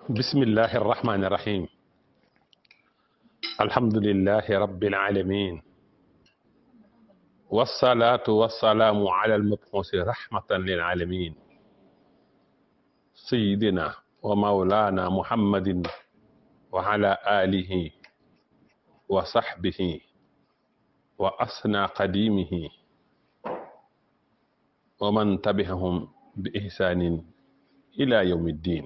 بسم الله الرحمن الرحيم. الحمد لله رب العالمين، والصلاة والسلام على المبعوث رحمة للعالمين سيدنا ومولانا محمد وعلى آله وصحبه وأسنى قديمه ومن تبعهم بإحسان إلى يوم الدين.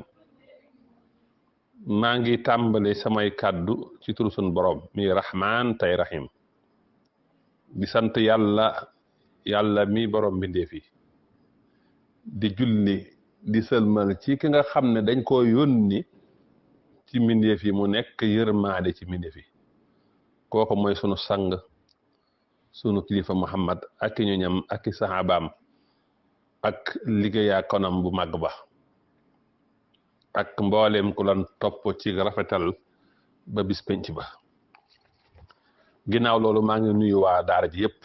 maa ngi tàmbale samay kàddu ci turu sunu borom mi rahmaan tey rahim di sant yàlla mi borom mbindeef yi di julli di sëlmal ci ki nga xam ne dañ koo yónni ci mbindeef yi mu nekk yërmaade ci mbindeef yi kooku mooy sunu sang sunu kilifa Muhammad ak i ñoñam ak i saxaabaam ak liggéeyaa konam bu màgg ba ak mboolem ku lan topp ci rafetal ba bis penc ba. ginnaaw loolu maa ngi nuyu waa daara ji yépp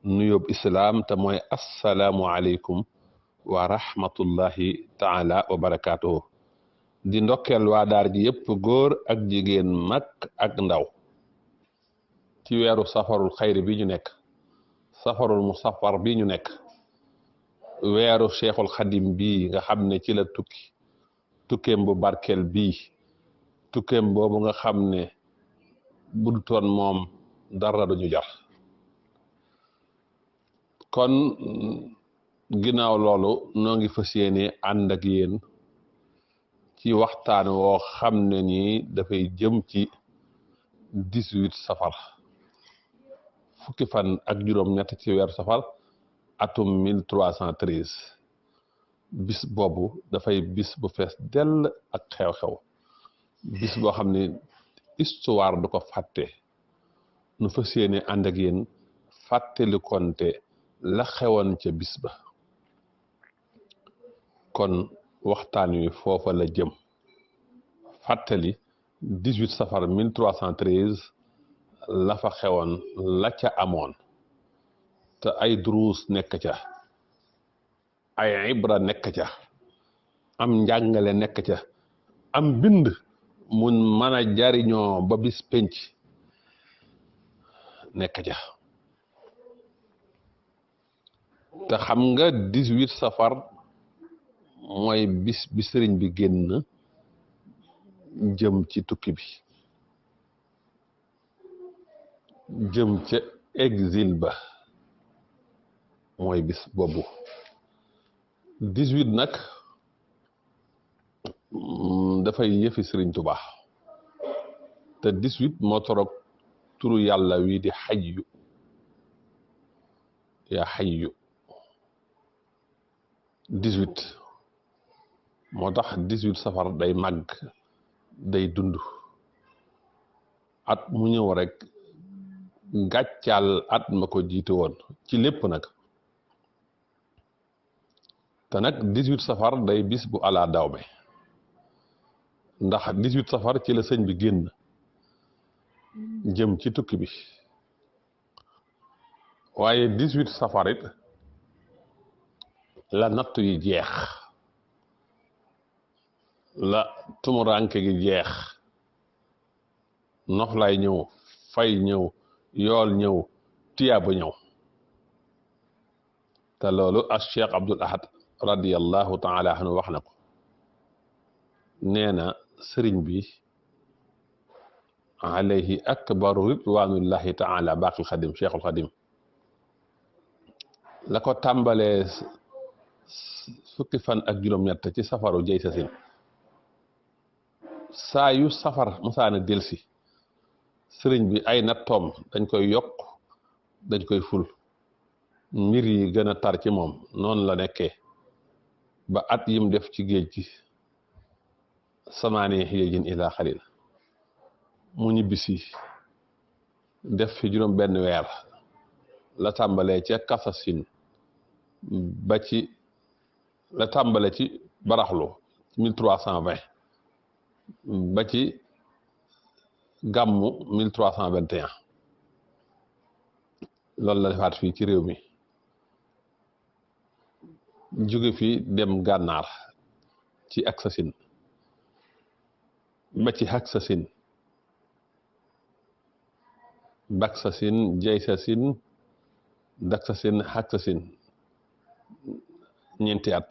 nuyób islaam te mooy assalaamu aleykum wa rahmatullahi taala wa barakaatuhu. di ndokkeel waa daara ji yépp góor ak jigéen mag ak ndaw ci weeru safarul xayri bi ñu nekk, safarul musafar bi ñu nekk, weeru cheikhul xadim bii nga xam ne ci la tukkeem bu barkeel bii, tukkeem boobu nga xam ne buddutoon moom dara duñu jar. kon ginnaaw loolu noo ngi fas yéene ànd ak yéen ci waxtaan woo xam ne nii dafay jëm ci 18 safar, fukki fan ak juróom-ñett ci weeru safar atum 1313. bis boobu dafay bis bu fees dell ak xew-xew, bis boo xam ne histoire du ko fàtte. nu fas yéene ànd ak yéen fàttali konte la xewoon ca bis ba. kon waxtaan wi foofa la jëm, fàttali 18 safar 1313 la fa xewoon, la ca amoon te ay duruus nekk ca, ay ibra nekk ca, am njàngale nekk ca, am bind mun mën a jariñoo ba bis penc nekk ca. te xam nga 18 safar mooy bis bi sëriñ bi génn jëm ci tukki bi, jëm ca exil ba, mooy bis boobu. 18 nag dafay yëfi Sëriñ Tuubaa, te 18 moo toroog turu yàlla wi di xayyu, yaa xayyu. 18 moo tax 18 safar day màgg, day dund. at mu ñëw rek gàccaal at ma ko jiite woon ci lépp nag. te nag 18 safar day bis bu ala dawme, ndax 18 safar ci la sëñ bi génn jëm ci tukki bi. waaye 18 safar it la nattu yi jeex, la tumuranke gi jeex, noflaay ñëw, fay ñëw, yool ñëw, tiyaaba ñëw. te loolu as Cheikh Abdul Ahad radiyallahu taala anhu wax na ko, nee na sëriñ bi alayhi akbaru ridwanullahi taala baaqil xadim, cheikhul xadim, la ko tàmbalee fukki fan ak juróom-ñett ci safaru jay sasin, saa yu safar musaana delsi sëriñ bi ay nattoom dañ koy yokk, dañ koy ful, mbir yi gën a tar ci moom. noonu la nekkee ba at yim def ci géej gi samaani yéejin ila xalil, mu ñibbisi def fi juróom benn weer, la tàmbalee ca kasasin ba ci la tàmbale ci baraxlu 1320 ba ci gàmmu 1321. loolu la defaat fii ci réew mi, jóge fi dem gànnaar ci ak sasin ba ci xak sasin bak sasin jay sasin dak sasin xak sasin ñeenti at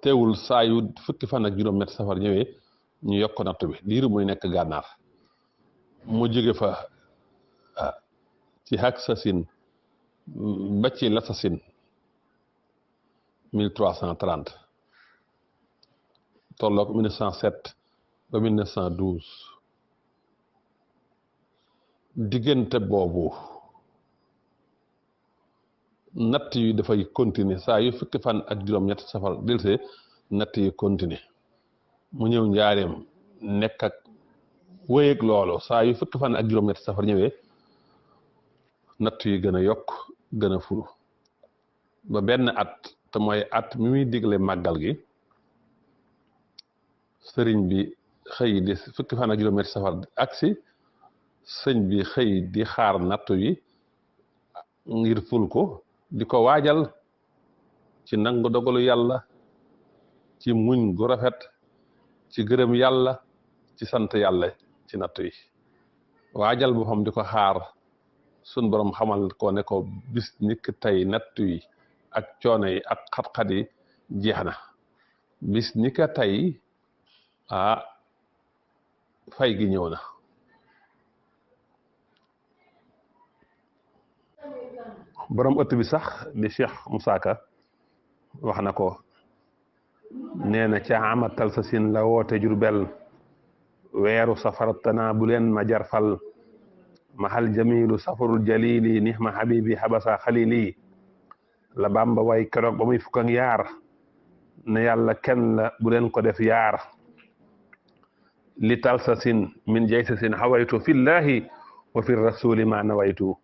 teewul saa yu fukki fan ak juróom-ñett safar ñëwee ñu yokk nattu bi diiru muy nekk gànnaar mu jóge fa ci xak sasin ba ci la sasin 1330 tolloog 1907 ba 1912 diggante boobu natt yi dafay continuer saa yu fukki fan ak juróom-ñett safar delsee natt yi continuer mu ñëw njaareem nekk ak wéyeg loolu saa yu fukki fan ak juróom-ñett safar ñëwee natt yi gën a yokk gën a fulu ba benn at te mooy at mi muy digle màggal gi sëriñ bi xëy di fukki fan ak juróom-ñett safar aksi sëñ bi xëy di xaar nattu yi ngir ful ko di ko waajal ci nangu dogalu yàlla ci muñ gu rafet ci gërëm yàlla ci sant yàlla ci nattu yi waajal boppam di ko xaar sun borom xamal ko ne ko bis ni ki tey nattu yi ak coono yi ak xat-xat yi jeex na bis ni ka tey fay gi ñëw na borom ëtt bi sax di Cheikh Moussa Ka wax na ko nee na ca amatal sa sin la woote Jurbel weeru safar tana bu leen ma jarfal mahal jamilu safarul jalili nihma habibi habasa xalili la Bamba way keroog ba muy fukk ak yaar ne yàlla kenn la bu leen ko def yaar li tal sa sin min jay sa sin hawaytu fillahi wa fi rasuli ma nawaytu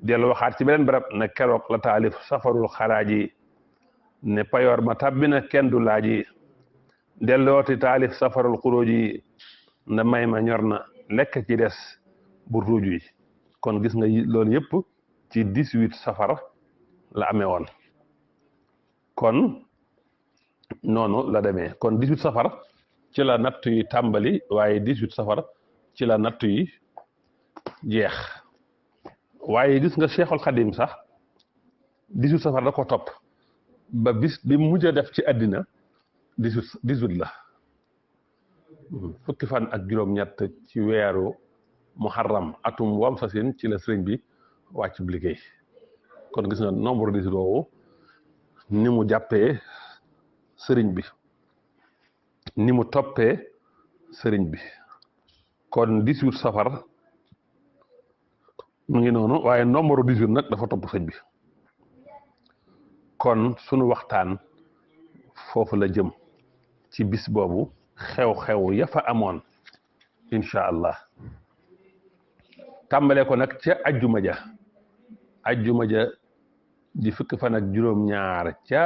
dellu waxaat ci beneen barab ne keroog la taalif safarul xaraaji ne payoor ma tabbina kenn du laaji dellooti taalif safarul xuróoji nda may ma ñor na lekk ci des bu ruuju yi kon gis nga loolu yëpp ci 18 safar la amee woon kon noonu la demee kon 18 safar ci la natt yi tàmbali waaye 18 safar ci la natt yi jeex waaye gis nga Cheikhul Khadim sax 18 safar da ko topp ba bis bi mujj a def ci àddina 18 la fukki fan ak juróom-ñett ci weeru muharram atum wam sasin ci la sëriñ bi wàcc bu liggéey kon gis nga nombre 18 woowu ni mu jàppee sëriñ bi ni mu toppee sëriñ bi kon 18 safar mu ngi noonu waaye nombre 18 nag dafa topp sëñ bi kon sunu waxtaan foofu la jëm ci bis boobu xew-xew ya fa amoon incha allah tàmbale ko nag ca ajjuma ja di fukki fan ak juróom-ñaar ca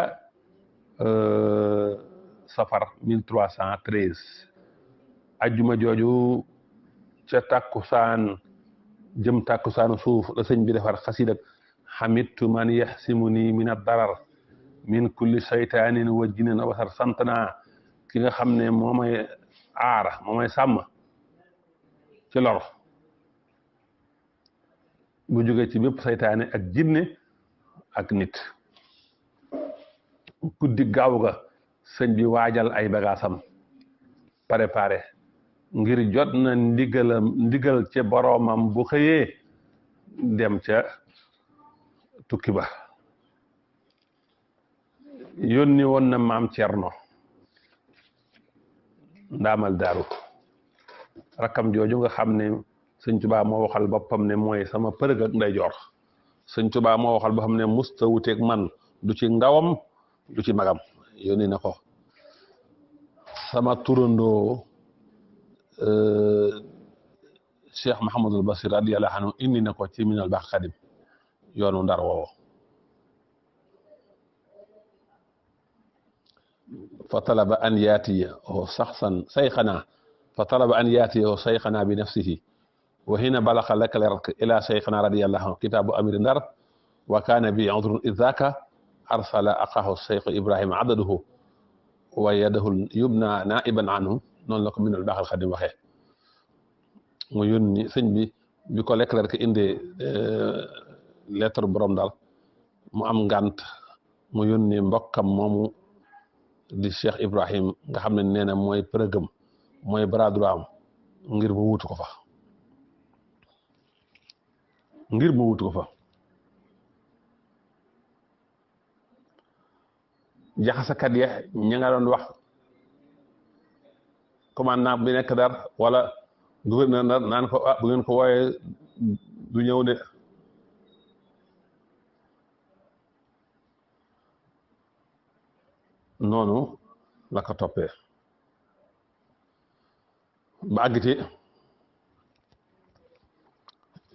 safar 1313 ajjuma jooju ca tàkkusaan jëm tàkkusaanu suuf la sëñ bi defar xasidak xamittu man yaxsimuni min ad-darar min kulli saytaanin wa jinin wa basar sant naa ki nga xam ne moo may aar moo may sàmm ci lor bu jógee ci bépp saytaane ak jinne ak nit guddi gaaw ga sëñ bi waajal ay bagaasam préparé ngir jot na ndigal ca boroomam bu xëyee dem ca tukki ba yónni woon na maam Cerno ndaamal daaru rakkam jooju nga xam ne sëñ Tuubaa moo waxal boppam ne mooy sama përëg ak ndeyjoor sëñ Tuubaa moo waxal boppam ne musta wuteeg man du ci ndawam du ci magam yónni na ko sama turandoo Cheikh Mahamadul Basir radiyallahu anhu indi na ko ci minal baax xadim yoonu ndar woowo fa talaba an yaatiyahu saxsan sayxana fa talaba an yaatiyahu sayxana bi nafsihi wa hina balaxa laka ila sayxana radiyallahu anhu kitaabu amiri ndar wa kaana bi udrun idhaaka arsala aqaahu Cheikh Ibrahima adaduhu wa yadahu yubna naiban anhu noonu la ko Minanul Baaxil Xadim waxee mu yónni sëñ bi ko Leclerc indee lettre borom daal mu am ngànt mu yónni mbokkam moomu di Cheikh Ibrahim nga xam ne nee na mooy përëgëm mooy bras droit am ngir mu wutu ko fa jaxasakat ya ña nga doon wax commandant bi nekk Ndar wala gouverneur Ndar naan ko bu ngeen ko wooyee du ñëw de noonu la ko toppee ba àggiti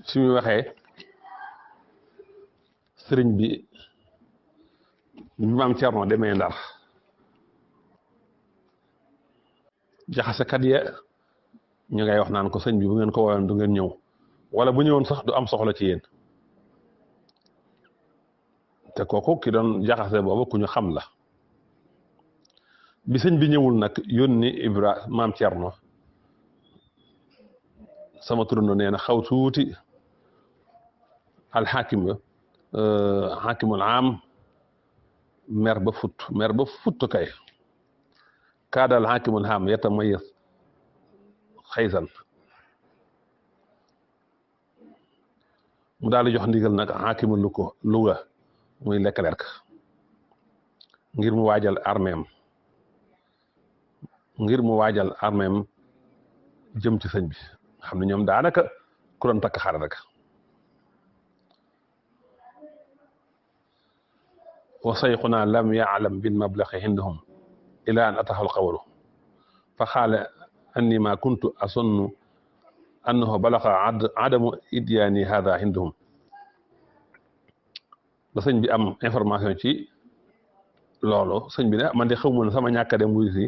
fi mu waxee sëriñ bi maam Cerno demee Ndar jaxasekat ya ñu ngay wax naan ko sëñ bi bu ngeen ko woyoon du ngeen ñëw wala bu ñëwoon sax du am soxla ci yéen te kooku ki doon jaxase boobu ku ñu xam la bi sëñ bi ñëwul nag yónni maam Cerno sama turando nee na xaw tuuti alxaakim ba xaakimul am mer ba futt kay kaadal xaakimul am yatamayaz xaysan mu daal di jox ndigal nag xaakimul Luga muy Leclerc ngir mu waajal armeem jëm ci sëñ bi xam ne ñoom daanaka ku doon takk xare rek wa sayxuna lam yaalam bil mablaxi indahum ila an ataxal xawalu fa xaala anni ma kuntu asunnu annahu balaxa adamu idyaani hada indahum ba sëñ bi am information ci loolu sëñ bi ne man de xawma ne sama ñàkk a dem wuy si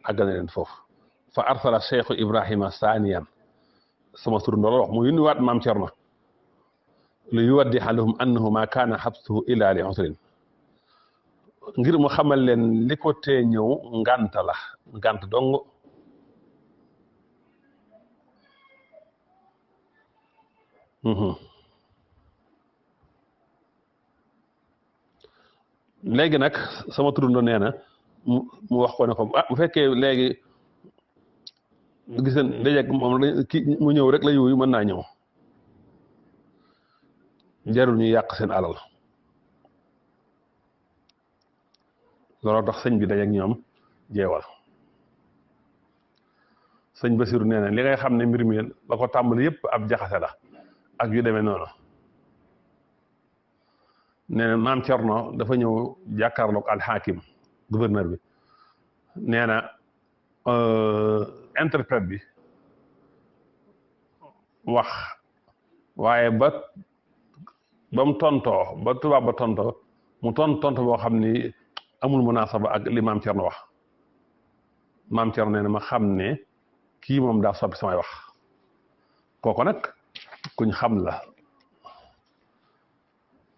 àgg na leen foofu fa arsala Cheikh Ibrahima saaniyan sama tur ndoolo wax mu yónniwaat maam Cerno lu yuwaddiha lahum annahu ma kaana xabsuhu illa li usrin ngir mu xamal leen li ko tee ñëw ngant dong léegi nag sama turando nee na mu wax ko ne ko bu fekkee léegi gis nañ dajeeg moom mu ñëw rek la yooyu mën naa ñëw jarul ñu yàq seen alal looloo tax sëñ bi dajeeg ñoom jeewal sëñ Basiru nee na li ngay xam ne mbir mi la ko tàmbali yëpp ab jaxase la ak yu demee noonu nee na maam Cerno dafa ñëw jàkkaarloog alxaakim gouverneur bi nee na interprète bi wax waaye ba mu tontoo ba tubaab ba tontoo mu tontu boo xam ni amul munaasaba ak li maam Cerno wax maam Cerno nee na ma xam ne kii moom daa soppi samay wax kooku nag kuñ xam la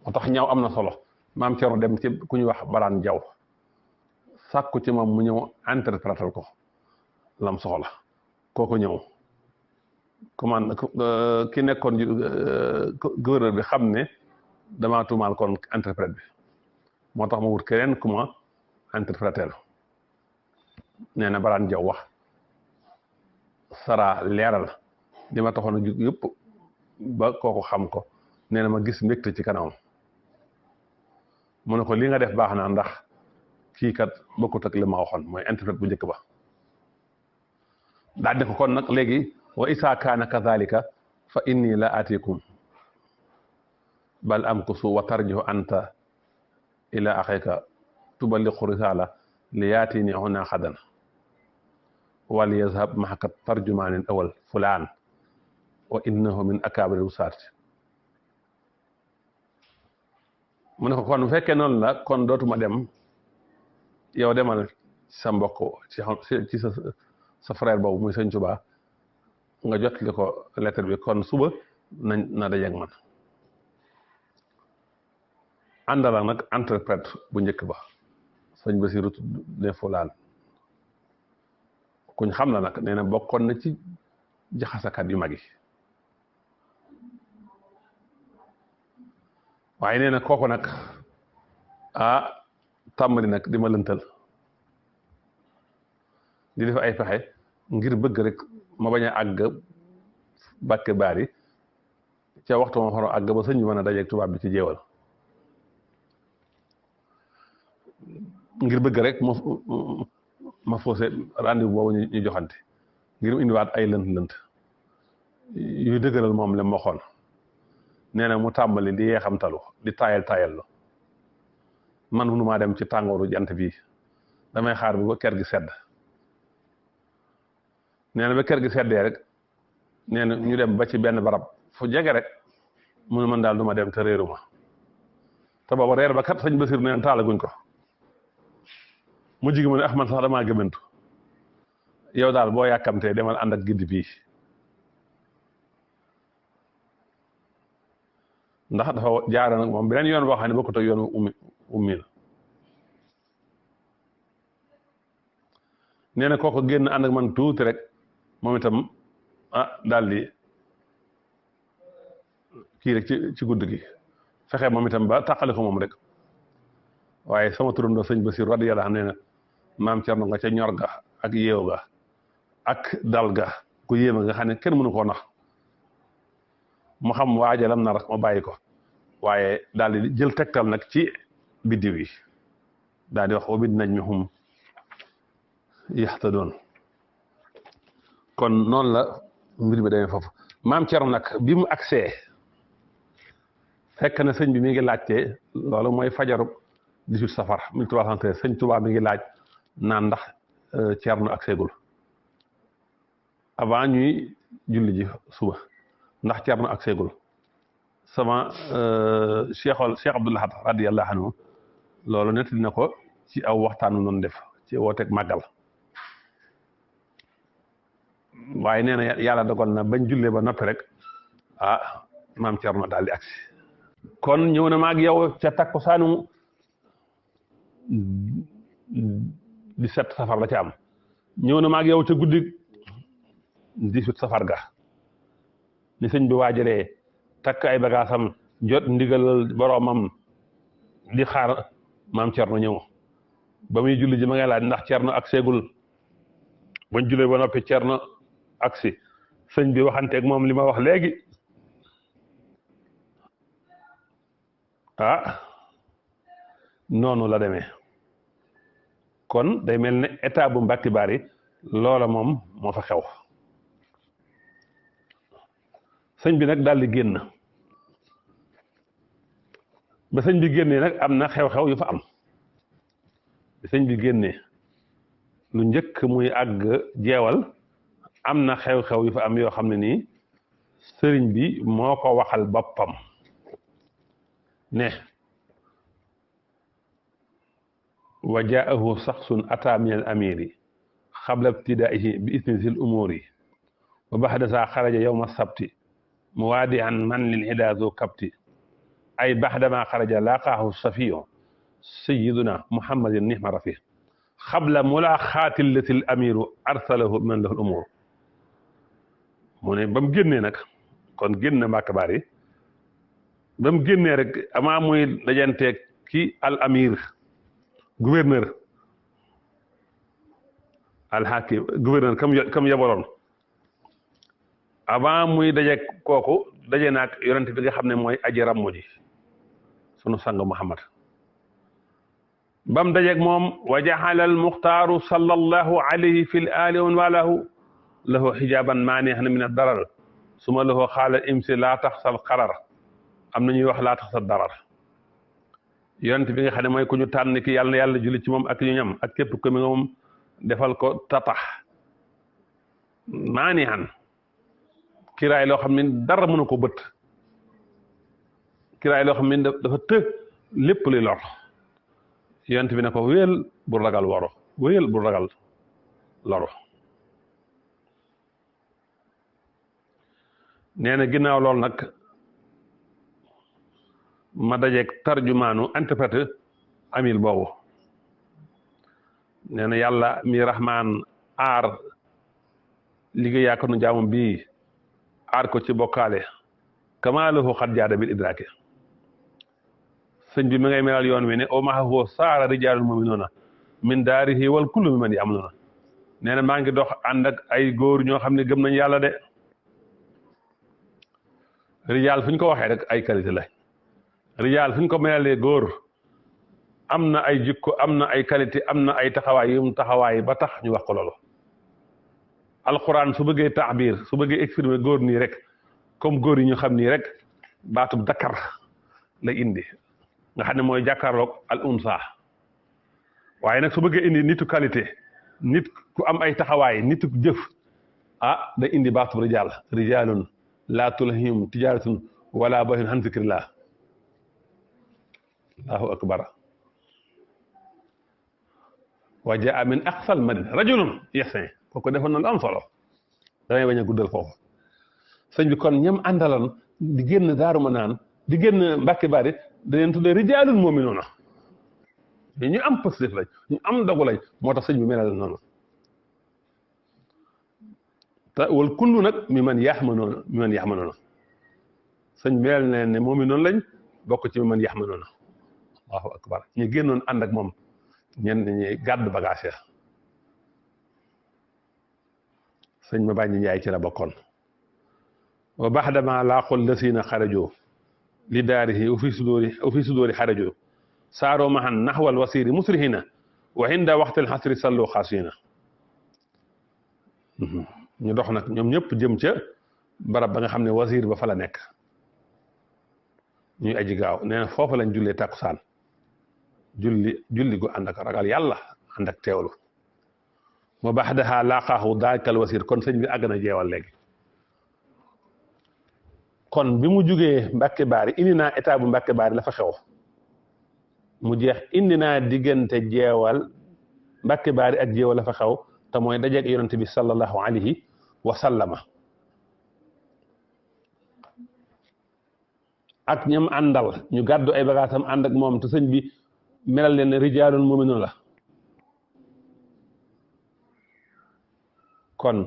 moo tax ñaaw am na solo maam Cerno dem ci ku ñuy wax Baraan Jaw sàkku ci moom mu ñëw interpréter ko lam soxla kooku ñëw commande ki nekkoon gouverneur bi xam ne damaa tuumaal kon interprète bi moo tax ma wut keneen ku ma interpréter nee na Baraan Jaw wax sara leeral li ma taxoon a jug yëpp ba kooku xam ko nee na ma gis mbégte ci kanamam mu ne ko li nga def baax na ndax kii kat bokkut ak li ma waxoon mooy interprète bu njëkk ba daal di ko kon nag léegi wa isa kaana kadhalika fa inni la atikum bal amkusu wa tarjihu anta ila axika tuballiqu risala li yaatini huna xadan wal yazhab maxaka tarjumanin awal fulaan wa innahu min akabiri wusaati mu ne ko kon bu fekkee noonu la kon dootuma dem yow demal sa mbokk ci sa frère boobu muy sëñ Tuubaa nga jotli ko lettre bi kon suba na dajeeg man àndal ak nag interprète bu njëkk ba sëñ Basiru ne fulaan kuñ xam la nag nee na bokkoon na ci jaxasakat yu mag yi waaye nee na kooku nag tàmbali nag di ma lëntal di def ay pexe ngir bëgg rek ma bañ a àgg Mbàkke Baari ca waxtu ma xoro àgg ba sëñ bi mën a dajeeg tubaab bi ci jéewal ngir bëgg rek ma faussé rendez-vous boobu ñu joxante ngir mu indiwaat ay lënt yu dëgëral moom la ma waxoon nee na mu tàmbali di yeexamtalu di taayal lu man mënu maa dem ci tàngooru jant bii damay xaar bi ba kër gi sedd nee na ba kër gi seddee rek nee na ñu dem ba ci benn barab fu jege rek mu ne man daal du ma dem te réeru ma te booba reer ba kat sëñ Basiru nee na taalaguñ ko mu jigi mu ne man sax damaa gëmantu yow daal boo yàkkamtee demal ànd ak giddi bii ndax dafa jaara nag moom beneen yoon boo xam ne bokkut ak yoon ummi la nee na kooko génn ànd ak man tuuti rek moom itam daal di kii rek ci gudd gi fexe moom itam ba tàqale ko moom rek waaye sama turandoo sëñ Basiru radiyallaahu anhu nee na maam Cerno nga ca ñor ga ak yeew ga ak dal ga ku yéema nga xam ne kenn mënu koo nax mu xam waajalam na rek ma bàyyi ko waaye daal di jël tegtal nag ci biddiw yi daal di wax wa bin najmi hum yahtadoon kon noonu la mbir mi demee foofu maam Cerno nag bi mu agsee fekk na sëñ bi mi ngi laajte loolu mooy fajaru 18 safar 1313 sëñ Tuubaa mi ngi laaj naan ndax Cerno agseegul avant ñuy julli ji suba ndax Cerno agseegul sama Cheikh Abdoul Ahad radiyallahu anhu loolu nettali na ko ci aw waxtaanu noonu def ci wooteeg màggal waaye nee na yàlla dogal na bañ jullee ba noppi rek maam Cerno daal di agsi kon ñëw na maag yow ca takkusaanu 17 safar la ca am ñëw na maag yow ca guddi 18 safar ga ni sëñ bi waajalee takk ay bagaasam jot ndigalal boroomam di xaar maam Cerno ñëw ba muy julli ji ma ngay laaj ndax Cerno ak seegul bañ jullee ba noppi Cerno aksi sëñ bi waxanteeg moom li ma wax léegi noonu la demee kon day mel ne état bu Mbàkke Baari loola moom moo fa xew sëñ bi nag daal di génn ba sëñ bi génnee nag am na xew-xew yu fa am ba sëñ bi génnee lu njëkk muy àgg jeewal am na xew-xew yu fa am yoo xam ne nii sëriñ bi moo ko waxal boppam ne wa jaahu saxsun ata min al amiri xabla ibtidaihi bi isni zil umuri wa baxda saa xaraja yowma sabti muwaadian man lil hida zu kapti ay baxdama xaraja laqaahu safiyo sayiduna muhammadin nihma rafi xabla mulaaxaati allati al amiru arsalahu man lahu al umur mu ne ba mu génnee nag kon génn Mbàkke Baari ba mu génnee rek amaa muy dajanteeg ki al amir gouverneur al hakim gouverneur kam yabaloon avant muy dajeeg kooku daje naag yonent bi nga xam ne mooy aji rammu ji sunu sang Muhammad bam dajeeg moom wa jaxala al muxtaaru sallallahu alayhi fi l ali wan walahu lahu xijaaban maanihan min ad-darar suma lahu xaala imsi laa taxsal qarar am na ñuy wax laa taxsal darar yonent bi nga xam ne mooy ku ñu tànn ki yàlla na yàlla julli ci moom ak ñu ñam ak képp ko mi nga moom defal ko tatax maanihan kiraay loo xam ne dara mënu ko bët kiraay loo xam ne dafa të lépp luy lor yonent bi ne ko wéyal bu ragal waro wéyal bu ragal loro nee na ginnaaw loolu nag ma dajeeg tarjumaanu interprète amil boobu nee na yàlla mi rahmaan aar liggéey yaakanu jaamam bii aar ko ci bokkaale kamaalahu xat jaada bil idraaki sëñ bi mi ngay melal yoon wi ne o maahu saara rijaalul mu'minuuna min daarihi wal kullu mi man ya'manuuna nee na maa ngi dox ànd ak ay góor ñoo xam ne gëm nañ yàlla de rijaal fu ñu ko waxee rek ay qualité la rijaal fu ñu ko melalee góor am na ay jikko am na ay qualité am na ay taxawaay yum taxawaay ba tax ñu wax ko loolu alquran su bëggee taabir su bëggee exprimer góor nii rek comme góor yi ñu xam nii rek baatub dakar la indi nga xam ne mooy jàkkaarloog al unsa waaye nag su bëggee indi nitu qualité nit ku am ay taxawaay nitu jëf da indi baatub rijaal rijaalun laa tulhihim tijaaratun wala bay'un an zikrillah allahu akbar wa jaa min aqsal madina rajulun yasin kooku defoon na lu am solo damay bañ a guddal foofu sëñ bi kon ñam àndaloon di génn Daaru Manaan di génn Mbàkke Bari da leen tuddee rijaalul mu'minuuna ñu am positif lañ ñu am dogu lañ moo tax sëñ bi melal noonu te wal kullu nag mi man yaxmanoona sëñ bi melal ne mu'minuun lañ bokk ci mi man yaxmanoona allahu akbar ñu génnoon ànd ak moom ñenn ñi gàddu bagage ya sëñ ma bàññi njaay ci la bokkoon wa baxdama laaqul lasina xarajoo li daarihi wa fi sudóori xarajoo saaroo mahan naxwal wasiri musrihina wa inda waxtil xasri sallu xaasina ñu dox nag ñoom ñëpp jëm ca barab ba nga xam ne wasir ba fa la nekk ñuy aji gaaw nee na foofu lañ jullee takkusaan julli gu ànd ak ragal yàlla ànd ak teewlu ma baxdaha laaqaahu daakal wasir kon sëñ bi àgg na jeewal léegi kon bi mu jugee Mbàkke Baari indi naa état bu Mbàkke Baari la fa xew mu jeex indi naa diggante jeewal Mbàkke Baari ak jeewal la fa xew te mooy dajeeg yonente bi sallallahu alayhi wa sallama ak ñam àndal ñu gàddu ay bagaasam ànd ak moom te sëñ bi melal leen ne rijaalun mu'minuun la kon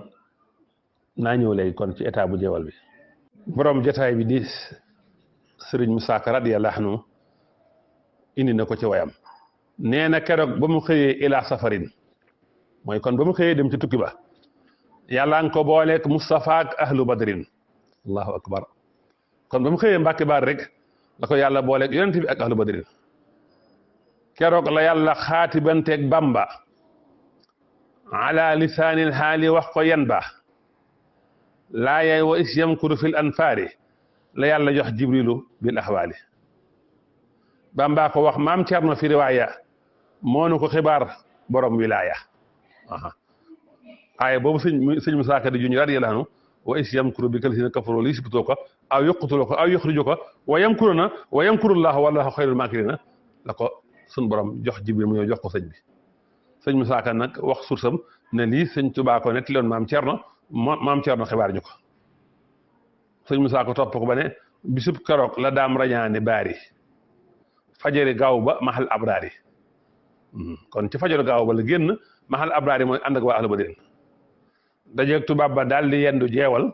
naa ñëw léegi kon ci état bu jeewal bi borom jotaay bi di sëriñ Musaa Ka radiyallaahu anhu indi na ko ci wayam nee na keroog ba mu xëyee ilaa safarin mooy kon ba mu xëyee dem ci tukki ba yàlla nga ko booleeg Mustafa ak ahlu badrin allahu akbar kon ba mu xëyee Mbàkke Baari rek la ko yàlla booleeg yonent bi ak ahlu badrin keroog la yàlla xaatibanteeg Bamba ala lisaanil xaali wax ko yan ba laayay wa is yamkuru fil anfaari la yàlla jox jibrilu bil axwaali Bamba ko wax maam Cerno fi riwaaya moo nu ko xibaar borom wilaaya aaya boobu sëñ Musaa Ka di juñ radiyallaahu anhu wa is yamkuru bika llaziina kafaruu li yusbituuka aw yaqtuluuka aw yuxrijuuka wa yamkurullaahu wallaahu xayrul maakiriina la ko sun borom jox jibril mu ñëw jox ko sëñ bi sëñ Musaa Ka nag wax sursam ne lii sëñ Tuubaa ko nettali woon maam Cerno xibaar ñu ko sëñ Musaa Ka topp ko ba ne bisub keroog la daam rañaane baari fajari gaaw ba maxal abraari kon ci fajaru gaaw ba la génn maxal abraari mooy ànd ak waa ahlu badrin dajeeg tubaab ba daal di yendu jeewal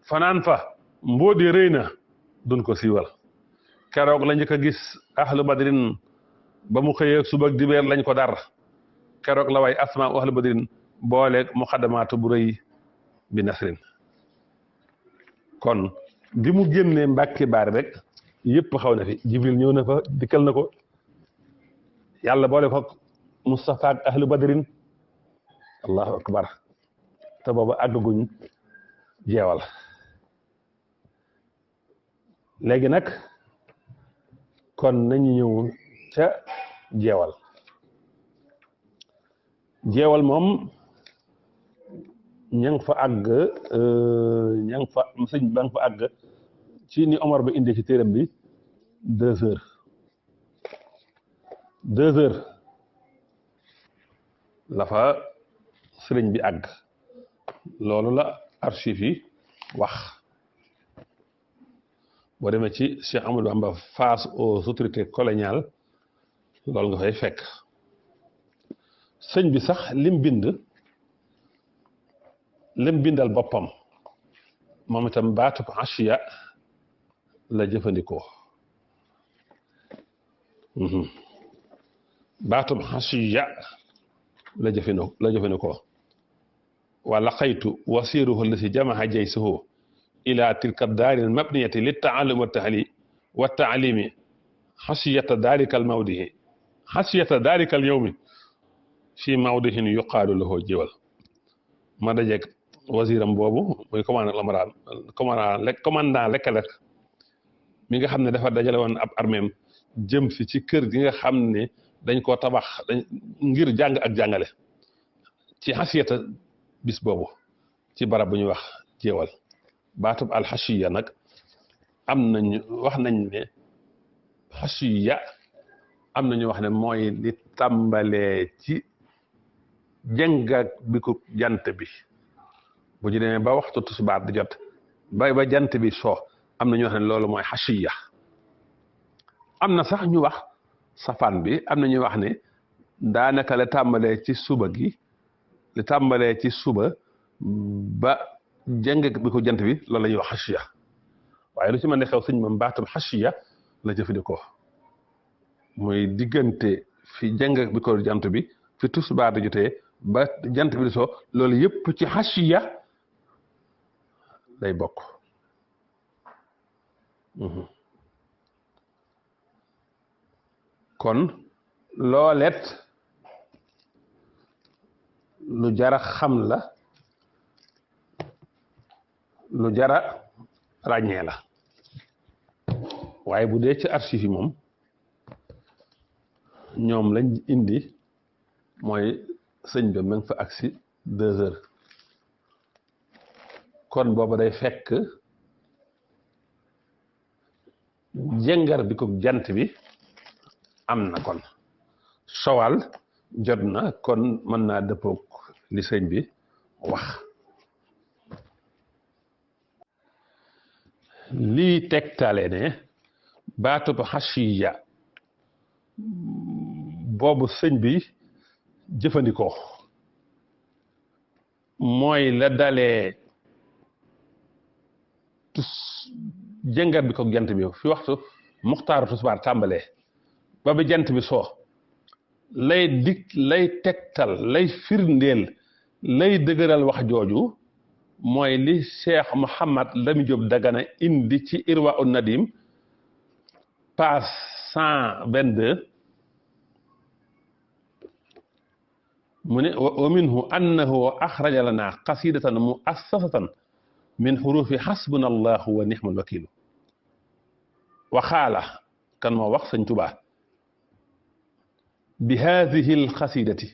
fanaan fa mbóodi rëy na dun ko siiwal keroog la njëkk a gis ahlu badrin ba mu xëyee suba ak dibeer lañ ko dar keroog la way asmaa ahlu badrin booleeg muxaddamaatu bu rëy bi nasrin kon bi mu génnee Mbàkke Baari rek yëpp xaw na fi jibril ñëw na fa dikkal na ko yàlla boole ko Mustafa ak ahlu badrin allahu akbar te booba àggaguñ jeewal léegi nag kon nañu ñëw ca jeewal moom ña nga fa àgg sëñ ba nga fa àgg ci ni Omar ba indee ci téeram bi 2 heures la fa sëriñ bi àgg loolu la archive yi wax boo demee ci Cheikh Amadou Bamba face aux autorités coloniales loolu nga fay fekk sëñ bi sax lim bindal boppam moom itam baatub ashiya la jëfandikoo baatub ashiya la jëfandikoo wa laqaytu wasiruhu lasi jamaha jaysuhu ila tilka daaril mabniyati lit taallum wa taalimi xasiyata dalika al mawdihi xasiyata dalika al yawmi fi mawdihin yuqaalu lahu jiwal ma dajeeg wasiram boobu muy commandant Leclerc mi nga xam ne dafa dajale woon ab arméem jëm si ci kër gi nga xam ne dañ koo tabax ngir jàng ak jàngale ci xasiyata bis boobu ci barab bu ñuy wax jéewal baatub alxasiya nag am nañu wax nañ ne xasiya am nañu wax ne mooy li tàmbalee ci jëngak bi ko jant bi bu ñu demee ba waxtu tisbaar di jot ba jant bi soo am na ñu wax ne loolu mooy xasiya am na sax ñu wax safaan bi am na ñu wax ne daanaka la tàmbalee ci suba gi li tàmbalee ci suba ba jëng bi ko jant bi loolu la ñuy wax xasiya waaye lu ci mën ne xew sëñ moom baatum xasiya la jëfandikoo muy diggante fi jëng bi ko jant bi fi tisbaar di jotee ba jant bi di soo loolu yëpp ci xasiya lay bokk kon loolet lu jara xam la lu jara ràññee la waaye bu dee ci archive yi moom ñoom lañ indi mooy sëñ bi ma ngi fa agsi 2 heures kon booba day fekk jëngar bi ko jant bi am na kon sowal jot na kon mën naa dëppoog li sëñ bi wax lii tegtale ne baatub xasiya boobu sëñ bi jëfandikoo mooy la dalee jëngat bi ko jant bi fi waxtu muxtaaru tisbaar tàmbalee ba bi jant bi soo lay tegtal lay firndeel lay dëgëral wax jooju mooy li Cheikh Mouhamad Lamine Diop Dagana indi ci Irwa un Nadim page 122 mu ne wa minhu annahu axraja lana qasidatan muassasatan min xurufi xasbuna allahu wa nixmal wakilu wa xaala kan moo wax sëñ Tuubaa bi haadihi alxasidati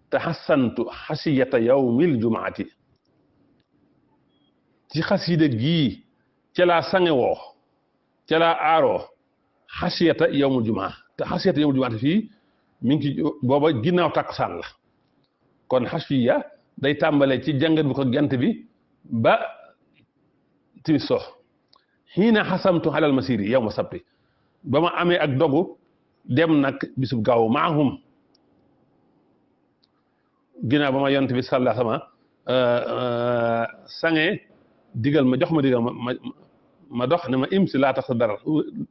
taxassantu xasiyata yawmi aljumaati ci xasida gii ca laa sangewoo ca laa aaroo xasiyata yawmul jumaa te xasiyata yawmul jumaati fii mi ngi ci booba ginnaaw takkusaan la kon xasiya day tàmbalee ci jàngat bi ko jant bi ba timis so xiina xasamtu alal masiri yawma sabti ba ma amee ak dogu dem nag bisub gaaw maahum ginnaaw ba ma yont bi salla sama sange digal ma jox ma digal ma dox ne ma imsi laa tax sa dara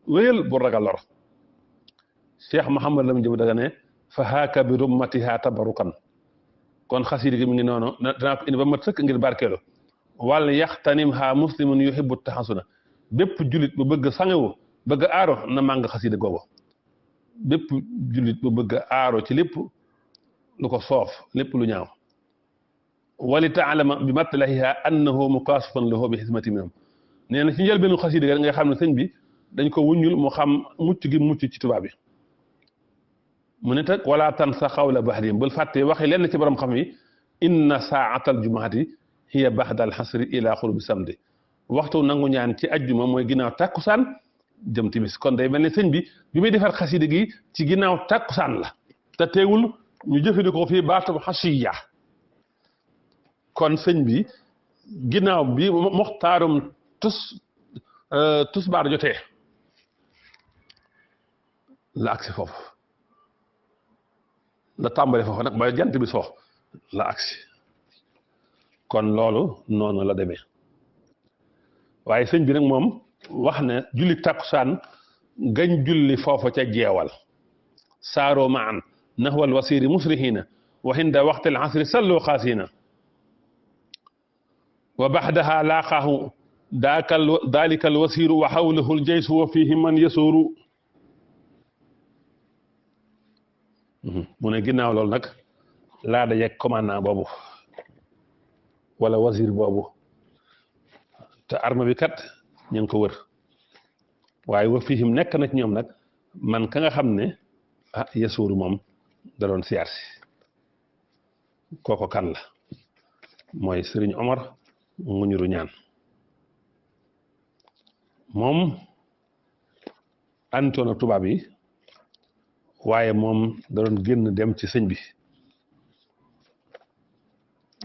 wéyal bu ragal lor Cheikh Mouhamad Lamine Diop Dagana ne fa haaka bi rummatiha tabarukan kon xasida gi mi ngi noonu danaa ko indi ba mat sëkk ngir barkeelu wal yaxtanim ha muslimun yuhibbu taxasuna bépp julit bu bëgg sangewu bëgg aaro na màng xasida googu bépp julit bu bëgg aaro ci lépp lu ko soof lépp lu ñaaw wali taalama bi matlahiha annahu mukaasifan lahu bi xismati minhum nee na ci njëlbeenu xasida ga nga xam ne sëñ bi dañ ko wuññul mu xam mucc gi mucc ci tubaab bi mu ne tag wala tan sa xawla bahrim bul fàtte waxi lenn ci borom xam yi inna saatal jumaati hiya baxdal xasri ila xurubi samedi waxtu nangu ñaan ci ajjuma mooy ginnaaw tàkkusaan jëm timis kon day mel ne sëñ bi muy defar xasida gi ci ginnaaw tàkkusaan la te teewul ñu jëfandikoo fii baatub xasiya kon sëñ bi ginnaaw bi muxtaarum tusbaar jotee la agsi foofu la tàmbale foofu nag ba jant bi soo la agsi kon loolu noonu la demee waaye sëñ bi nag moom wax ne julli takkusaan gañ julli foofa ca jeewal saaroo maan naxwal wasiri musrihina wa hinda waxtil asri sallu xaasina wa baxdaha laaqaahu dalika alwasiru wa xawlahu aljaysu wa fihi man yasuuru mu ne ginnaaw loolu nag laa dajeeg commandant boobu wala wasir boobu te arme bi kat ñu ngi ko wër waaye wa fihim nekk na ci ñoom nag man ka nga xam ne ah yasuuru moom da doon siyaar si kooko kan la mooy Sëriñ Omar Nguñuru Ñaan moom àndoon ak tubaab yi waaye moom da doon génn dem ci sëñ bi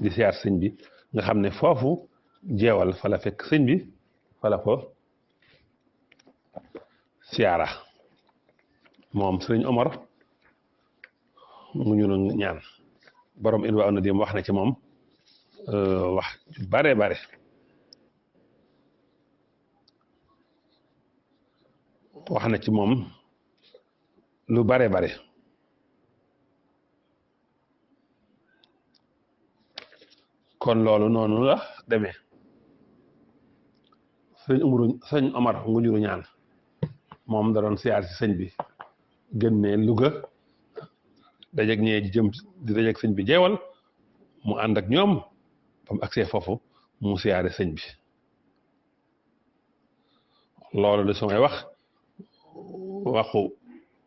di siyaar sëñ bi nga xam ne foofu jeewal fa la fekk sëñ bi fa la ko siyaara moom Sëriñ Omar Nguñuru Ñaan borom Irwaa Nadim wax na ci moom wax bare bare wax na ci moom lu bare bare kon loolu noonu la demee sëñ Omar Nguñuru Ñaan moom da doon siyaar si sëñ bi génnee Louga dajeeg ñee jëm di dajeeg sëñ bi jeewal mu ànd ak ñoom ba mu agsee foofu mu siyaare sëñ bi loolu de su may wax waxu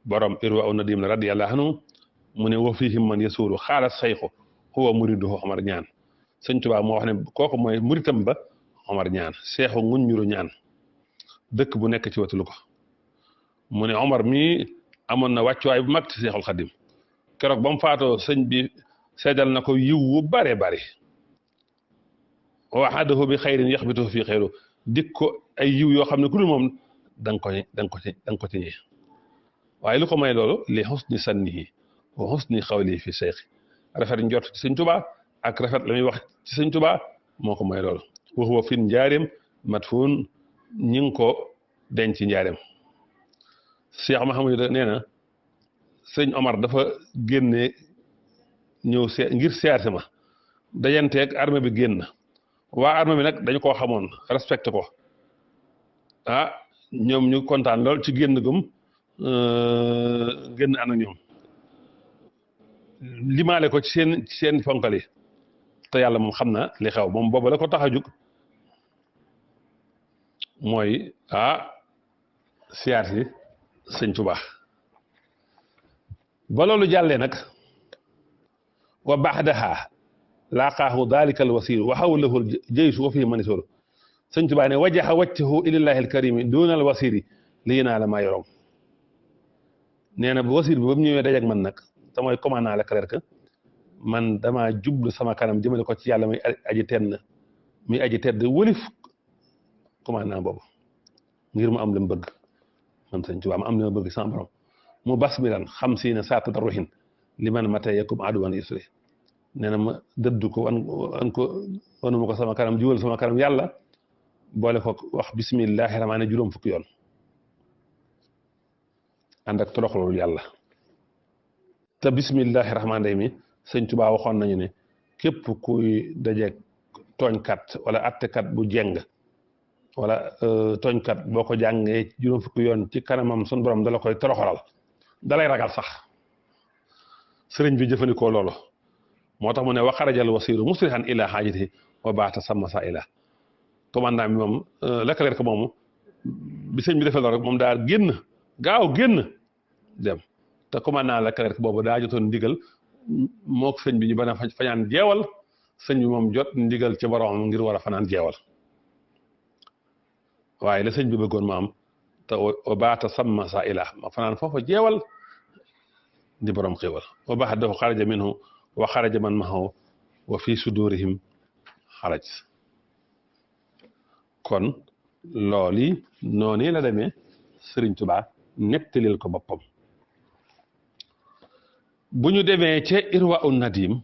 borom Irwaa Nadim la radiyallahu anhu mu ne wa fihim man yasuuru xaala sayxu huwa muriduhu Omar Ñaan sëñ Tuubaa moo wax ne kooku mooy muritam ba Omar Ñaan seexu Nguñuru Ñaan dëkk bu nekk ci wetu Louga mu ne Omar mii amoon na wàccuwaay bu mag ci Seexul Xadim keroog ba mu faatoo sëñ bi seedal na ko yiw wu bare bare waxadahu bi xayrin yaxbituhu fii xayru dik ko ay yiw yoo xam ne ku dul moom da nga ko ci ñee waaye lu ko may loolu li xusni sannihi wa xusni xawli fi seyxi rafet njort ci sëñ Tuubaa ak rafet la muy wax ci sëñ Tuubaa moo ko may loolu wa huwa fin njaareem matfuun ñi ngi ko denc ci njaareem Cheikh Mahamadou nee na sëñ Omar dafa génne ñëw ngir siyaar si ma dajanteeg armée bi génn waa armée bi nag dañu koo xamoon respecté ko ah ñoom ñu kontaan lool ci génn gum génn ànd ak ñoom limaale ko ci seen fonkal yi te yàlla moom xam na li xew moom boobu la ko tax a jug mooy siyaar si sëñ Tuubaa ba loolu jàllee nag wa baxdaha laaqaahu dalika alwasir wa hawlahu aljaysu wa fihi man yasuuru sëñ Tuubaa ne wajaha wajhahu ilallahi alkarimi duna alwasiri li yanaala maa yoroom nee na bu wasir bi ba mu ñëwee dajeeg man nag te mooy commandant Leclerc man dama jublu sama kanam jëmale ko ci yàlla muy aji tedd wëlif commandant boobu ngir mu am li mu bëgg man sëñ Tuubaa mu am li ma bëgg sama borom mu basmilan xamsiina saa tadarruhin liman mata yakum aduwan yusri nee na ma dëddu ko wanuma ko sama kanam juwal sama kanam yàlla boole ko wax bismillahi rahmaani juróom fukki yoon ànd ak toroxloolu yàlla te bismillahi rahmaani rahim sëñ Tuubaa waxoon nañu ne képp kuy dajeeg tooñkat wala attekat bu jeng wala tooñkat boo ko jàngee juróom fukki yoon ci kanamam sun borom dala koy toroxalal dalay ragal sax sëriñ bi jëfandikoo loolu moo tax mu ne wa xarajal wasiiru musrihan ila xaajatihi wa baata sama sa ila commandant bi moom Leclerc moomu bi sëñ bi defee loolu rek moom daa gaaw génn dem te commandant Leclerc boobu daa jotoon ndigal mook sëñ bi ñu bana fañaan jeewal sëñ bi moom jot ndigal ci boromam ngir war a fanaan jeewal waaye la sëñ bi bëggoon ma am te wa baata sama sa ila ma fanaan foofa jeewal di borom xéewal wa baxdahu xaraja minhu wa xaraja man mahu wa fi sudurihim xaraj kon looli noonu la demee Sëriñ Tuubaa nettalil ko boppam bu ñu demee ca Irwa un Nadim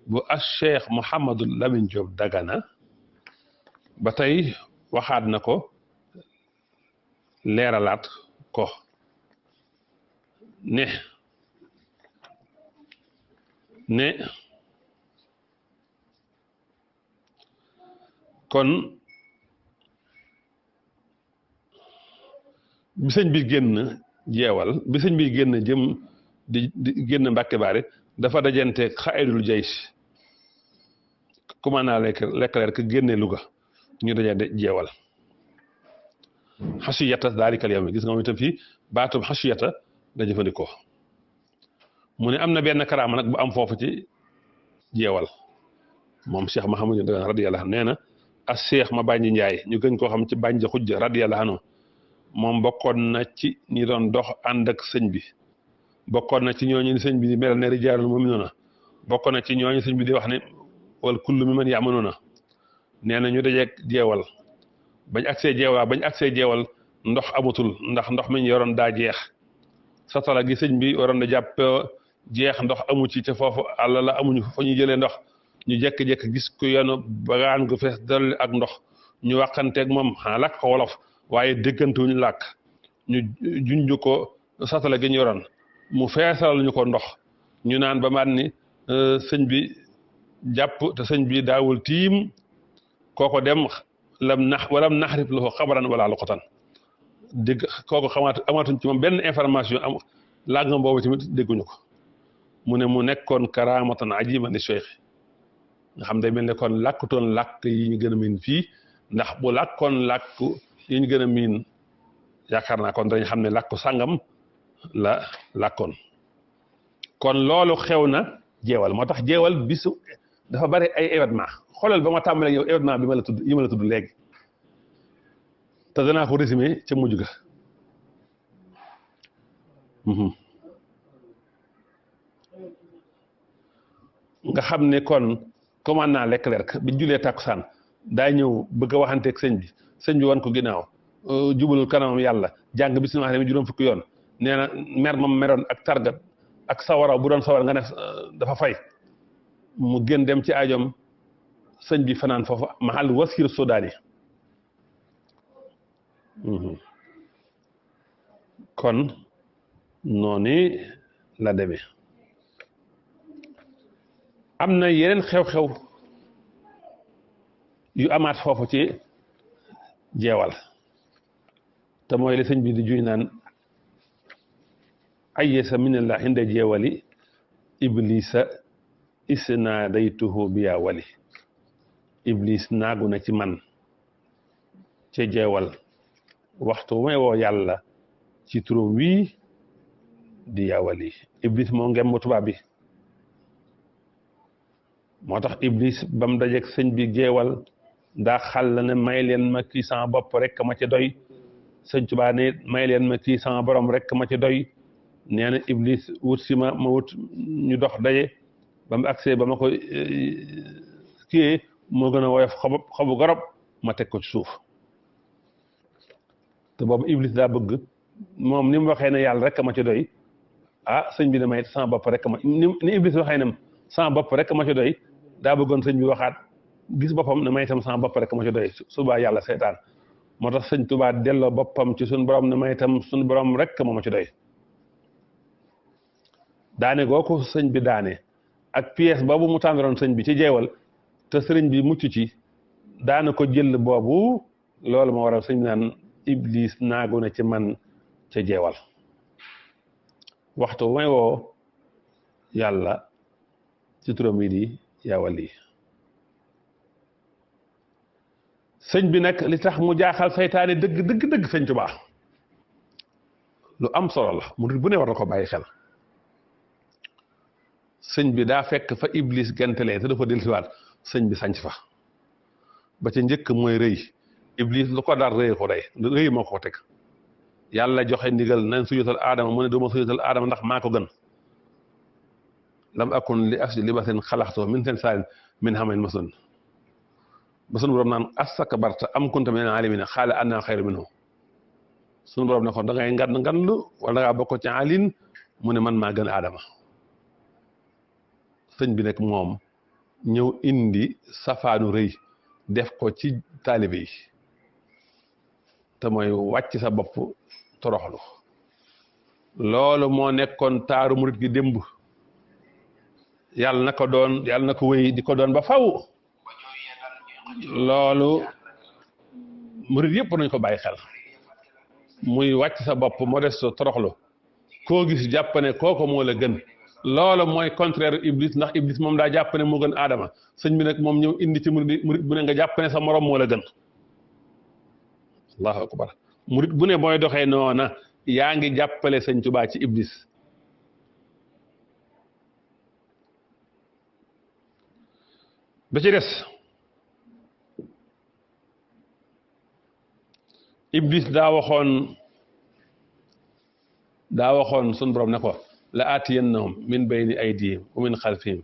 bu ak Cheikh Mouhamadou Lamine Diop Dagana ba tey waxaat na ko leeralaat ko ne kon bi sëñ bi génn jeewal bi sëñ bi génn jëm di génn Mbàkke Baari dafa dajante xaydul jays commandant Leclerc génne Louga ñu dajante jeewal xasiyata daalikal yawmi gis nga moom itam fii baatum xasiyata la jëfandikoo mu ne am na benn karaama nag bu am foofu ci jeewal moom Cheikh Mahamadou Dagana radiyallahu anhu nee na ak Cheikh ma bànji Njaay ñu gën koo xam ci bànji xujja radiyallahu anhu moom bokkoon na ci ñi doon dox ànd ak sëñ bi bokkoon na ci ñooñu ni sëñ bi di melal ne rijaalul mu'minuuna bokkoon na ci ñooñu sëñ bi di wax ne wal kullu mi man ya'manuuna nee na ñu dajeeg jeewal bañ agsee jeewal ndox amatul ndax ndox mi ñu yoroon daa jeex satala gi sëñ bi waroon na jàpp jeex ndox amu ci te foofu àll la amuñu fa ñu jëlee ndox ñu jékki-jékki gis ku yenu bagaan gu fees dolli ak ndox ñu waxanteeg moom xanaa làkk ko wolof waaye déggantuñu làkk ñu junj ko satala gi ñu yoroon mu feesal ñu ko ndox ñu naan ba man ni sëñ bi jàpp te sëñ bi daawul tiim kooko dem walam naxrif lahu xabaran wala luqatan dégg kooku amatuñ ci moom benn information am làngam boobu tamit dégguñu ko mu ne mu nekkoon karaamatan ajiban li cheikh nga xam day mel ne kon làkkutoon làkk yi ñu gën a miin fii ndax bu làkkoon làkk yi ñu gën a miin yaakaar naa kon dañ xam ne làkku sàngam la làkkoon kon loolu xew na jeewal moo tax jeewal bisu dafa bari ay événement xoolal ba ma tàmbalee yow événement bi ma la tudd léegi te danaa ko résumé ca mujj ga nga xam ne kon commandant Leclerc bi julee tàkkusaan daa ñëw bëgg a waxanteeg sëñ bi wan ko ginnaaw jubalul kanamam yàlla jàng bismillah rahmaani juróom fukki yoon nee na mer moom meroon ak targat ak sawara bu doon sawara nga ne dafa fay mu gën dem ci ajom sëñ bi fanaan foofu mahal wasir Sudaani kon noonu la demee am na yeneen xew-xew yu amaat foofu ci jeewal te mooy li sëñ bi di juy naan ayyesa minallah inda jeewali iblisa isnaadaytuhu biya wali iblis naagu na ci man ca jeewal waxtu may woo yàlla ci turam wii di yaa wali iblis moo ngem mu tubaab bi moo tax iblis ba mu dajeeg sëñ bi jeewal daa xàll ne may leen ma kii sama bopp rek ma ci doy sëñ Tuubaa ne may leen ma kii sama borom rek ma ci doy nee na iblis wut si ma wut ñu dox daje ba mu agsee ba ma ko kiyee moo gën a woyof xobu garab ma teg ko ci suuf te boobu iblis daa bëgg moom ni mu waxee ne yàlla rek ma ci doy ah sëñ bi ne may sama bopp rek ma ni iblis waxee ne sama bopp rek ma ci doy daa bëggoon sëñ bi waxaat gis boppam ne may itam sama bopp rek ma ci doy subaa yàlla seetaan moo tax sëñ Tuubaa delloo boppam ci suñu borom ne may itam suñu borom rek moo ma ci doy daane gooku sëñ bi daane ak pièce boobu mu tàndaloon sëñ bi ci jeewal te sëriñ bi mucc ci daana ko jël boobu loolu ma waral sëñ naan iblis naagu na ci man ca jeewal waxtu may woo yàlla ci turam yi di yaa wali sëñ bi nag li tax mu jaaxal saytaane dëgg sëñ Tuubaa lu am solo la mu bu ne war na ko bàyyi xel sëñ bi daa fekk fa iblis gentelee te dafa dellusiwaat sëñ bi sanc fa ba ca njëkk mooy rëy iblis lu ko dar rëy ko day rëy moo ko teg yàlla joxe ndigal nañ sujjóotal aadama mu ne duma sujjóotal aadama ndax maa ko gën lam akun li asjud li basarin xalaxtoo min seen saalin min xamayn mason ba sunu borom naan astakbarta am kunta minal aalimiin qaala ana xayru minhu sunu borom ne ko da ngay nganlu wala da ngaa bokk ci alin mu ne man maa gën aadama sëñ bi nag moom ñëw indi safaanu rëy def ko ci taalibe yi te mooy wàcc sa bopp toroxlu loolu moo nekkoon taaru murit gi démb yàlla na ko wéy di ko doon ba faw loolu murit yëpp nañ ko bàyyi xel muy wàcc sa bopp modesto toroxlu koo gis jàpp ne kooko moo la gën loolu mooy contraire iblis ndax iblis moom daa jàpp ne moo gën aadama sëñ bi nag moom ñëw indi ci murit bu ne nga jàpp ne sa morom moo la gën allahu akbar murit bu ne mooy doxee noona yaa ngi jàppale sëñ Tuubaa ci iblis ba ci des iblis daa waxoon sun borom ne ko la aatiyannahum min bayni aydihim wa min xalfihim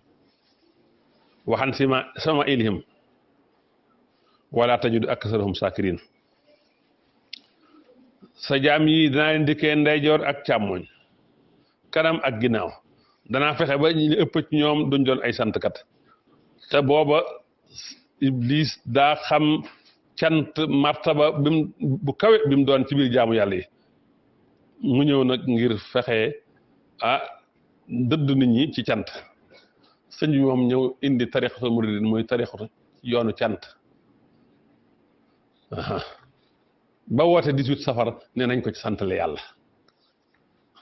wa an samaa'ilihim wala tajidu aksarahum sakirin sa jaam yi danaa leen dikkee ndeyjoor ak càmmoñ kanam ak ginnaaw danaa fexe ba ñu ëpp ci ñoom duñ doon ay santkat te booba iblis daa xam cant martaba bu kawe bi mu doon ci biir jaamu yàlla yi mu ñëw nag ngir fexe dëdd nit ñi ci cant sëñ bi moom ñëw indi tarixatu muridin muy tarixatu yoonu cant ba woote 18 safar ne nañ ko ci santale yàlla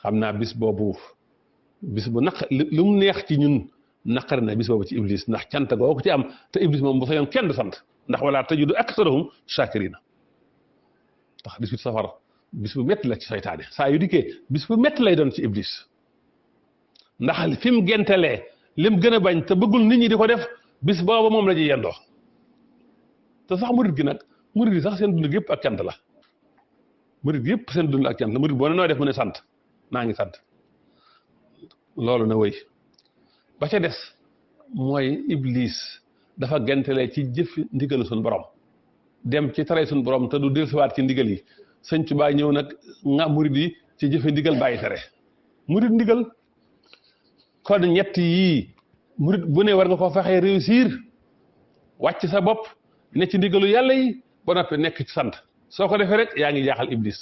xam naa bis boobu bis bu lu mu neex ci ñun naqari na bis boobu ci iblis ndax cant goo ko ci am te iblis moom bu sañoon kenn du sant ndax wala tajidu aksarahum shakirina ndax 18 safar bis bu métti la ci seytaane saa yu dikkee bis bu métti lay doon ci iblis ndax fi mu gentelee lim gën a bañ te bëggul nit ñi di ko def bis booba moom la ñuy yendoo te sax murit gi nag murit yi sax seen dund yëpp ak cant la murit yëpp seen dund ak cant la murit boo ne nooy def mu ne sant naa ngi sant loolu na wéy ba ca des mooy iblis dafa gentelee ci jëf ndigalu suñu borom dem ci tere suñu borom te du dellusiwaat ci ndigal yi sëñ Tuubaa ñëw nag nga murit yi ci jëfe ndigal bàyyi tere murit ndigal kon ñett yii murit bu ne war nga ko fexee réussir wàcc sa bopp ne ci ndigalu yàlla yi ba noppi nekk ci sant soo ko defee rek yaa ngi jaaxal iblis